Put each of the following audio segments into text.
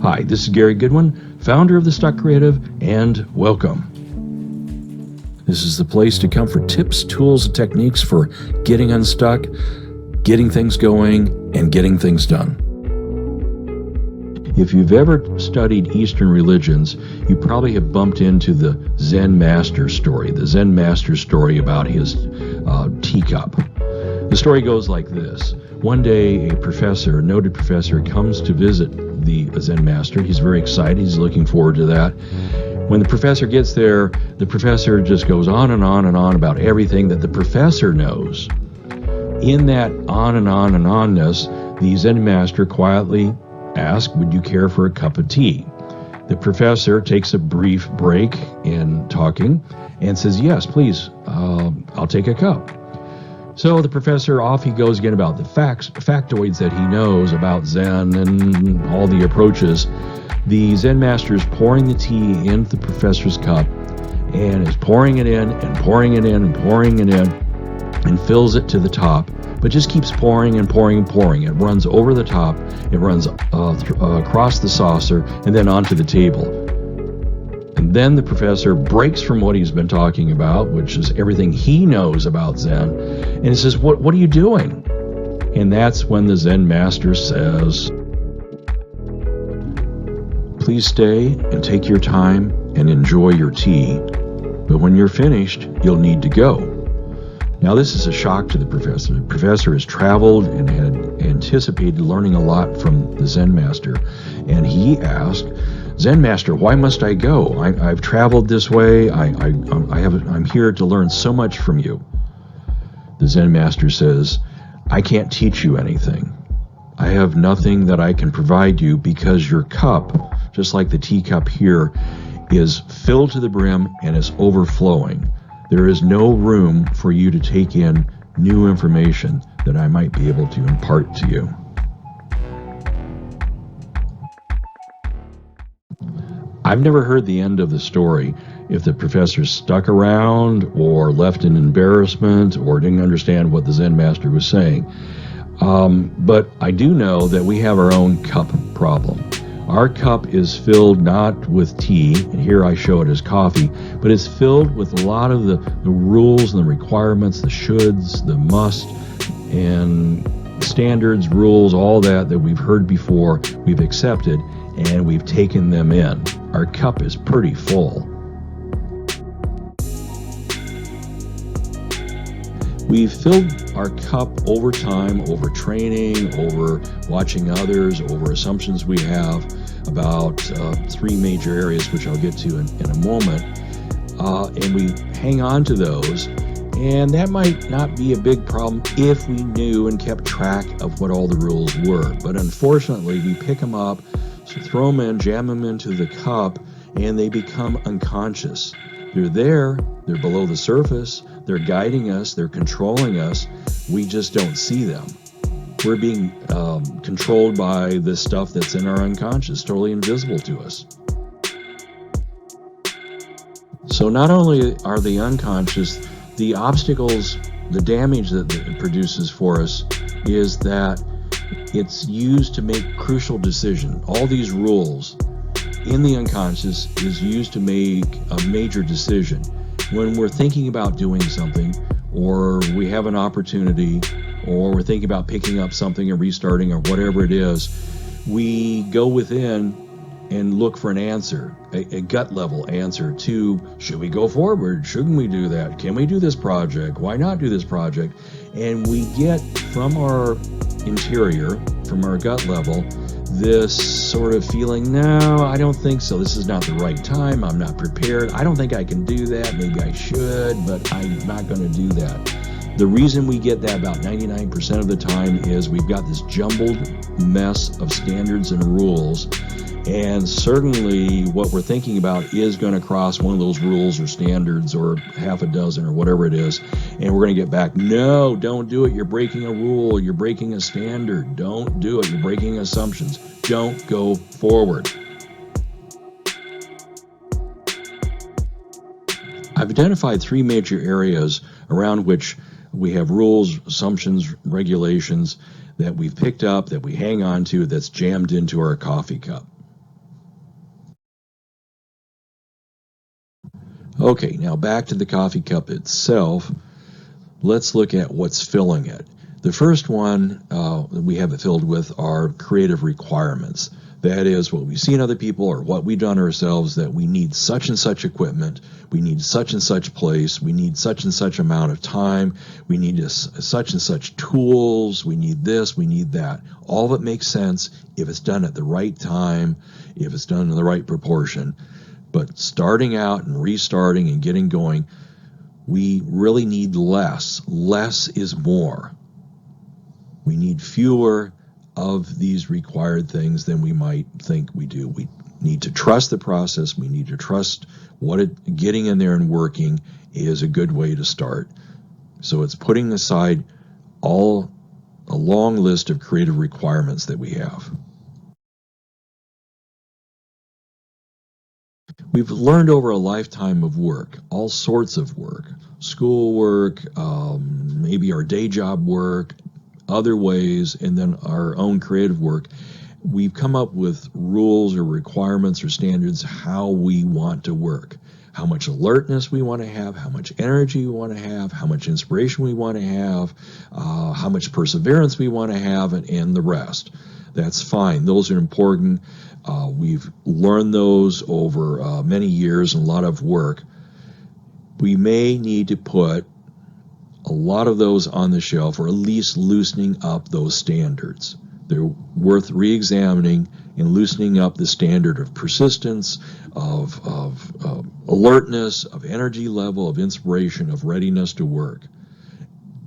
Hi, this is Gary Goodwin, founder of The Stuck Creative, and welcome. This is the place to come for tips, tools, and techniques for getting unstuck, getting things going, and getting things done. If you've ever studied Eastern religions, you probably have bumped into the Zen master story, about his teacup. The story goes like this. One day, a noted professor, comes to visit the Zen master. He's very excited. He's looking forward to that. When the professor gets there, the professor just goes on and on and on about everything that the professor knows. In that on and on and onness, the Zen master quietly asks, "Would you care for a cup of tea?" The professor takes a brief break in talking and says, "Yes, please, I'll take a cup." So the professor, off he goes again about the factoids that he knows about Zen and all the approaches. The Zen master is pouring the tea into the professor's cup and is pouring it in and pouring it in and pouring it in and fills it to the top, but just keeps pouring and pouring and pouring. It runs over the top, it runs across the saucer and then onto the table. And then the professor breaks from what he's been talking about, which is everything he knows about Zen, and he says, What are you doing? And that's when the Zen master says, "Please stay and take your time and enjoy your tea, but when you're finished, you'll need to go." Now this is a shock to the professor. The professor has traveled and had anticipated learning a lot from the Zen master, and he asked, "Zen master, why must I go? I've traveled this way. I'm here to learn so much from you." The Zen master says, "I can't teach you anything. I have nothing that I can provide you because your cup, just like the teacup here, is filled to the brim and is overflowing. There is no room for you to take in new information that I might be able to impart to you." I've never heard the end of the story, if the professor stuck around or left in embarrassment or didn't understand what the Zen master was saying. But I do know that we have our own cup problem. Our cup is filled not with tea, and here I show it as coffee, but it's filled with a lot of the rules and the requirements, the shoulds, the must, and standards, rules, all that we've heard before, we've accepted, and we've taken them in. Our cup is pretty full. We've filled our cup over time, over training, over watching others, over assumptions we have about three major areas, which I'll get to in a moment. And we hang on to those. And that might not be a big problem if we knew and kept track of what all the rules were. But unfortunately, we pick them up, so throw them in, jam them into the cup, and they become unconscious. They're there, they're below the surface, they're guiding us, they're controlling us. We just don't see them. We're being controlled by the stuff that's in our unconscious, totally invisible to us. So not only are they unconscious, the obstacles, the damage that it produces for us is that it's used to make crucial decisions. All these rules in the unconscious is used to make a major decision. When we're thinking about doing something, or we have an opportunity, or we're thinking about picking up something and restarting, or whatever it is, we go within and look for an answer, a gut level answer to, should we go forward? Shouldn't we do that? Can we do this project? Why not do this project? And we get from our interior, from our gut level, this sort of feeling, no, I don't think so. This is not the right time. I'm not prepared. I don't think I can do that. Maybe I should, but I'm not going to do that. The reason we get that about 99% of the time is we've got this jumbled mess of standards and rules. And certainly what we're thinking about is going to cross one of those rules or standards or half a dozen or whatever it is. And we're going to get back, no, don't do it. You're breaking a rule. You're breaking a standard. Don't do it. You're breaking assumptions. Don't go forward. I've identified three major areas around which we have rules, assumptions, regulations that we've picked up, that we hang on to, that's jammed into our coffee cup. Okay, now back to the coffee cup itself. Let's look at what's filling it. The first one we have it filled with are creative requirements. That is what we've seen other people or what we've done ourselves, that we need such and such equipment, we need such and such place, we need such and such amount of time, we need such and such tools, we need this, we need that. All of it makes sense if it's done at the right time, if it's done in the right proportion. But starting out and restarting and getting going, we really need less. Less is more. We need fewer of these required things than we might think we do. We need to trust the process. We need to trust getting in there and working is a good way to start. So it's putting aside a long list of creative requirements that we have. We've learned over a lifetime of work, all sorts of work, school work, maybe our day job work, other ways, and then our own creative work. We've come up with rules or requirements or standards how we want to work, how much alertness we want to have, how much energy we want to have, how much inspiration we want to have, how much perseverance we want to have, and the rest. That's fine. Those are important. We've learned those over many years and a lot of work. We may need to put a lot of those on the shelf, or at least loosening up those standards. They're worth re-examining and loosening up the standard of persistence, of alertness, of energy level, of inspiration, of readiness to work.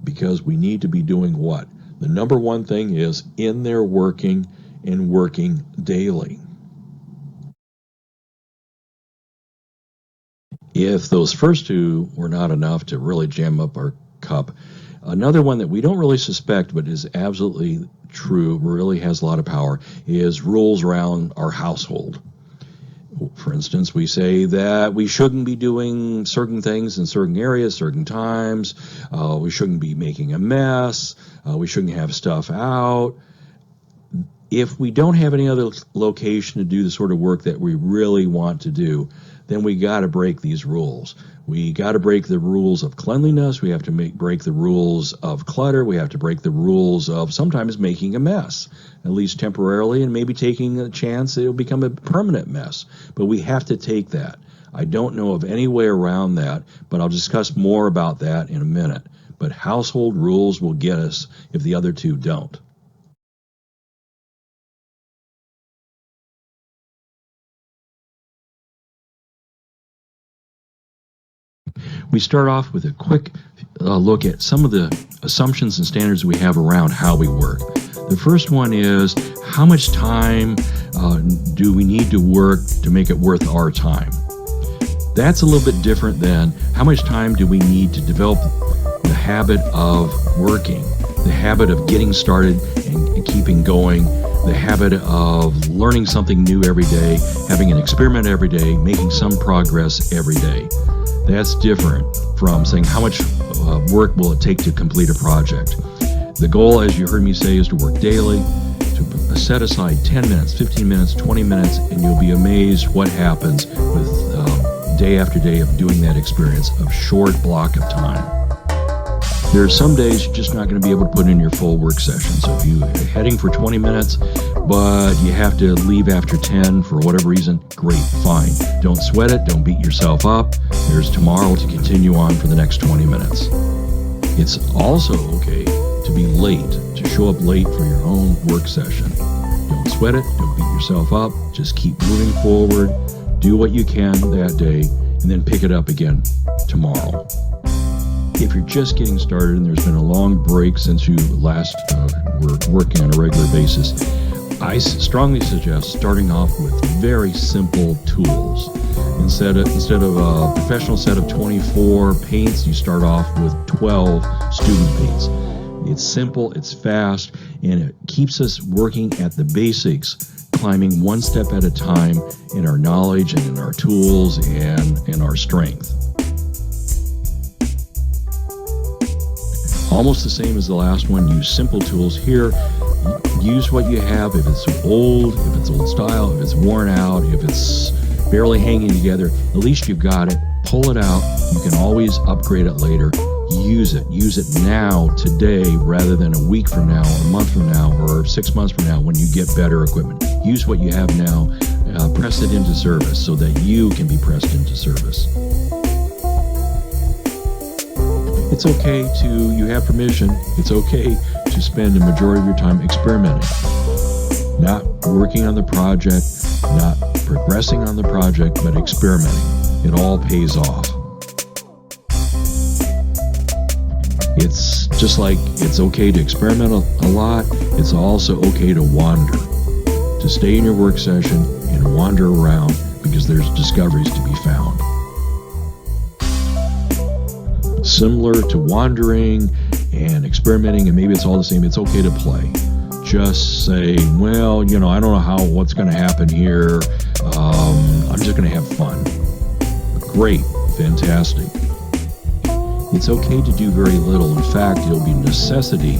Because we need to be doing what? The number one thing is in there working and working daily. If those first two were not enough to really jam up our cup, another one that we don't really suspect but is absolutely true, really has a lot of power, is rules around our household. For instance, we say that we shouldn't be doing certain things in certain areas, certain times. We shouldn't be making a mess. We shouldn't have stuff out. If we don't have any other location to do the sort of work that we really want to do, then we got to break these rules. We got to break the rules of cleanliness. We have to break the rules of clutter. We have to break the rules of sometimes making a mess, at least temporarily, and maybe taking a chance it'll become a permanent mess. But we have to take that. I don't know of any way around that, but I'll discuss more about that in a minute. But household rules will get us if the other two don't. We start off with a quick look at some of the assumptions and standards we have around how we work. The first one is, how much time do we need to work to make it worth our time? That's a little bit different than how much time do we need to develop the habit of working, the habit of getting started and keeping going, the habit of learning something new every day, having an experiment every day, making some progress every day. That's different from saying how much work will it take to complete a project. The goal, as you heard me say, is to work daily, to set aside 10 minutes, 15 minutes, 20 minutes, and you'll be amazed what happens with day after day of doing that experience of short block of time. There are some days you're just not going to be able to put in your full work session. So if you're heading for 20 minutes, but you have to leave after 10 for whatever reason, great, fine. Don't sweat it. Don't beat yourself up. There's tomorrow to continue on for the next 20 minutes. It's also okay to be late, to show up late for your own work session. Don't sweat it. Don't beat yourself up. Just keep moving forward. Do what you can that day, and then pick it up again tomorrow. If you're just getting started and there's been a long break since you last were working on a regular basis, I strongly suggest starting off with very simple tools. Instead of a professional set of 24 paints, you start off with 12 student paints. It's simple, it's fast, and it keeps us working at the basics, climbing one step at a time in our knowledge and in our tools and in our strength. Almost the same as the last one. Use simple tools here. Use what you have. If it's old style, if it's worn out, if it's barely hanging together, at least you've got it. Pull it out. You can always upgrade it later. Use it. Use it now, today, rather than a week from now, or a month from now, or 6 months from now when you get better equipment. Use what you have now. Press it into service so that you can be pressed into service. It's okay you have permission, it's okay to spend a majority of your time experimenting. Not working on the project, not progressing on the project, but experimenting. It all pays off. It's just like it's okay to experiment a lot, it's also okay to wander. To stay in your work session and wander around because there's discoveries to be found. Similar to wandering and experimenting, and maybe it's all the same, it's okay to play. Just say, well, I don't know what's going to happen here. I'm just going to have fun. Great, fantastic. It's okay to do very little. In fact, it'll be necessity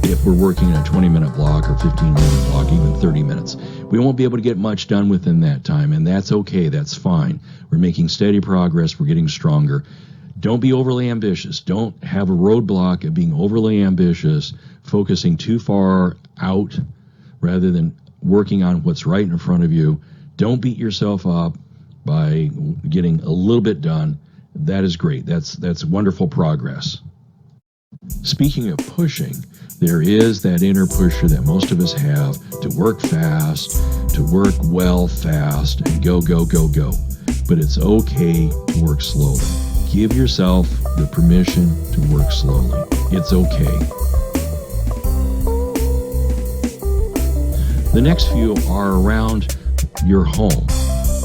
if we're working in a 20-minute block or 15-minute block, even 30 minutes. We won't be able to get much done within that time, and that's okay, that's fine. We're making steady progress, we're getting stronger. Don't be overly ambitious. Don't have a roadblock of being overly ambitious, focusing too far out rather than working on what's right in front of you. Don't beat yourself up by getting a little bit done. That is great. That's wonderful progress. Speaking of pushing, there is that inner pusher that most of us have to work fast, to work well fast, and go, go, go, go. But it's okay to work slowly. Give yourself the permission to work slowly. It's okay. The next few are around your home,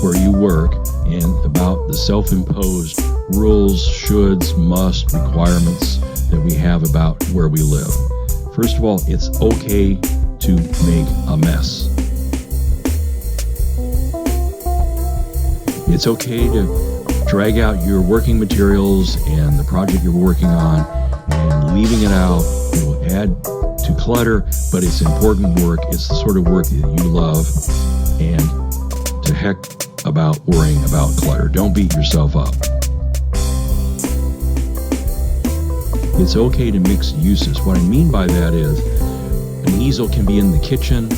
where you work, and about the self-imposed rules, shoulds, must, requirements that we have about where we live. First of all, it's okay to make a mess. It's okay to drag out your working materials and the project you're working on, and leaving it out will add to clutter, but it's important work. It's the sort of work that you love, and to heck about worrying about clutter. Don't beat yourself up. It's okay to mix uses. What I mean by that is an easel can be in the kitchen.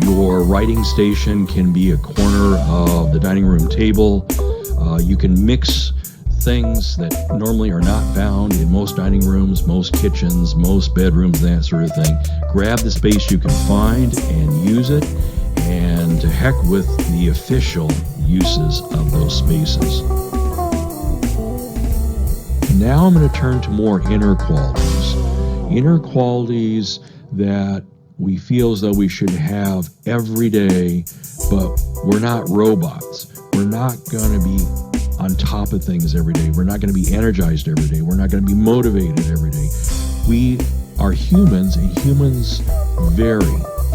Your writing station can be a corner of the dining room table. You can mix things that normally are not found in most dining rooms, most kitchens, most bedrooms, that sort of thing. Grab the space you can find and use it, and to heck with the official uses of those spaces. Now I'm going to turn to more inner qualities. Inner qualities that we feel as though we should have every day, but we're not robots. We're not going to be on top of things every day. We're not going to be energized every day. We're not going to be motivated every day. We are humans, and humans vary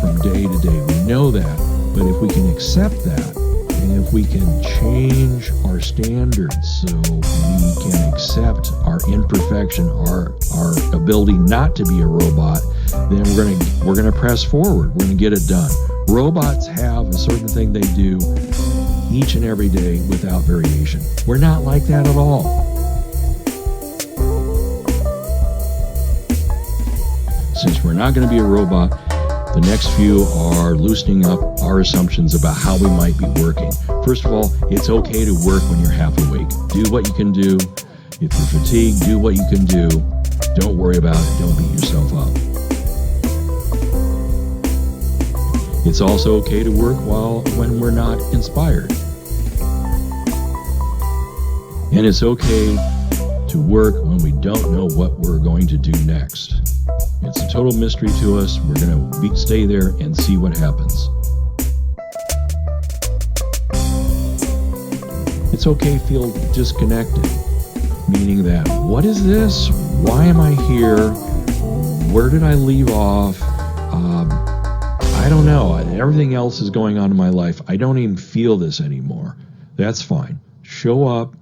from day to day. We know that, but if we can accept that, and if we can change our standards so we can accept our imperfection, our ability not to be a robot, then we're gonna press forward. We're gonna get it done. Robots have a certain thing they do each and every day without variation. We're not like that at all. Since we're not going to be a robot, the next few are loosening up our assumptions about how we might be working. First of all, it's okay to work when you're half awake. Do what you can do. If you're fatigued, do what you can do. Don't worry about it. Don't beat yourself up. It's also okay to work when we're not inspired. And it's okay to work when we don't know what we're going to do next. It's a total mystery to us. We're going to stay there and see what happens. It's okay to feel disconnected, meaning that, what is this? Why am I here? Where did I leave off? I don't know. Everything else is going on in my life. I don't even feel this anymore. That's fine. Show up,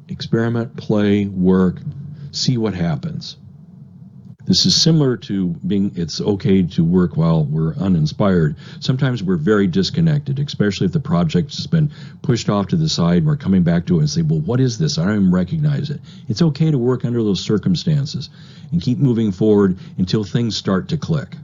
experiment, play, work, see what happens. This is similar to it's okay to work while we're uninspired. Sometimes we're very disconnected, especially if the project has been pushed off to the side and we're coming back to it and say, well, what is this? I don't even recognize it. It's okay to work under those circumstances and keep moving forward until things start to click.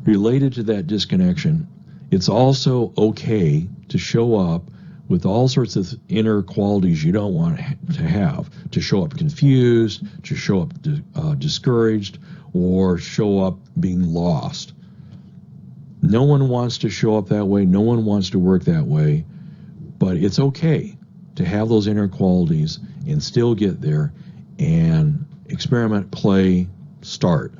Related to that disconnection, it's also okay to show up with all sorts of inner qualities you don't want to have, to show up confused, to show up discouraged, or show up being lost. No one wants to show up that way. No one wants to work that way, but it's okay to have those inner qualities and still get there and experiment, play, start.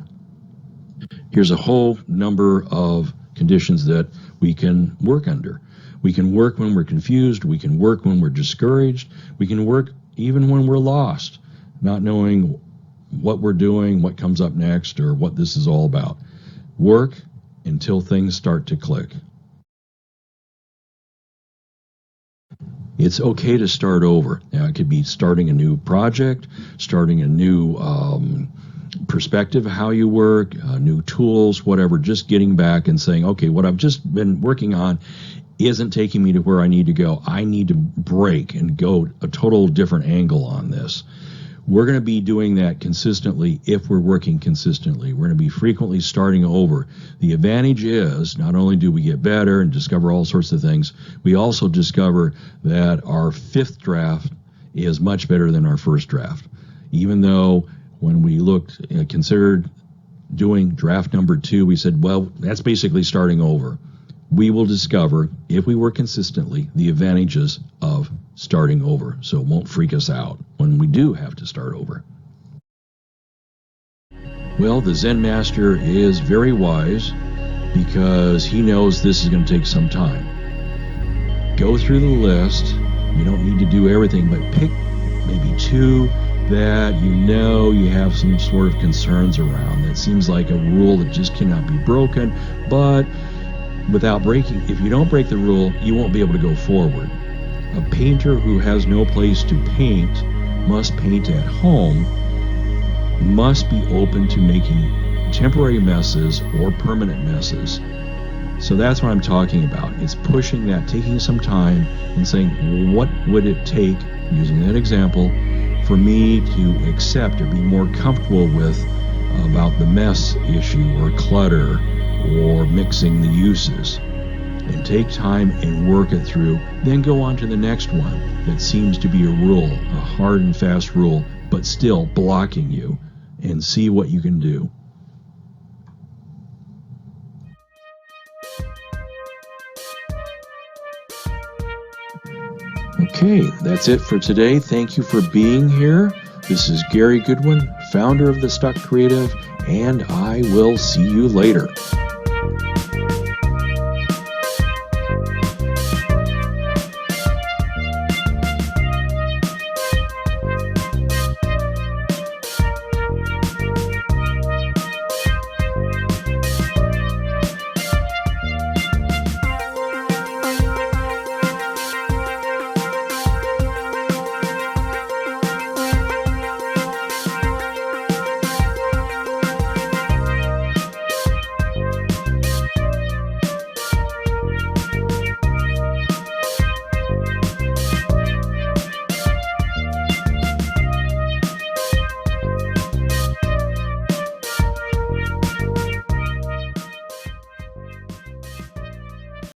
Here's a whole number of conditions that we can work under. We can work when we're confused. We can work when we're discouraged. We can work even when we're lost, not knowing what we're doing, what comes up next, or what this is all about. Work until things start to click. It's okay to start over. Now, it could be starting a new project, starting a new perspective of how you work, new tools, whatever, just getting back and saying, okay, what I've just been working on isn't taking me to where I need to go. I need to break and go a total different angle on this. We're going to be doing that consistently if we're working consistently. We're going to be frequently starting over. The advantage is not only do we get better and discover all sorts of things, we also discover that our fifth draft is much better than our first draft. Even though when we considered doing draft number 2, we said, well, that's basically starting over. We will discover, if we work consistently, the advantages of starting over, so it won't freak us out when we do have to start over. Well, the Zen Master is very wise because he knows this is going to take some time. Go through the list. You don't need to do everything, but pick maybe 2 that you have some sort of concerns around. That seems like a rule that just cannot be broken, but without breaking, if you don't break the rule, you won't be able to go forward. A painter who has no place to paint must paint at home, must be open to making temporary messes or permanent messes. So that's what I'm talking about. It's pushing that, taking some time and saying, what would it take, using that example, for me to accept or be more comfortable with about the mess issue or clutter or mixing the uses, and take time and work it through, then go on to the next one that seems to be a rule, a hard and fast rule, but still blocking you, and see what you can do. Okay, that's it for today. Thank you for being here. This is Gary Goodwin, founder of The Stuck Creative, and I will see you later.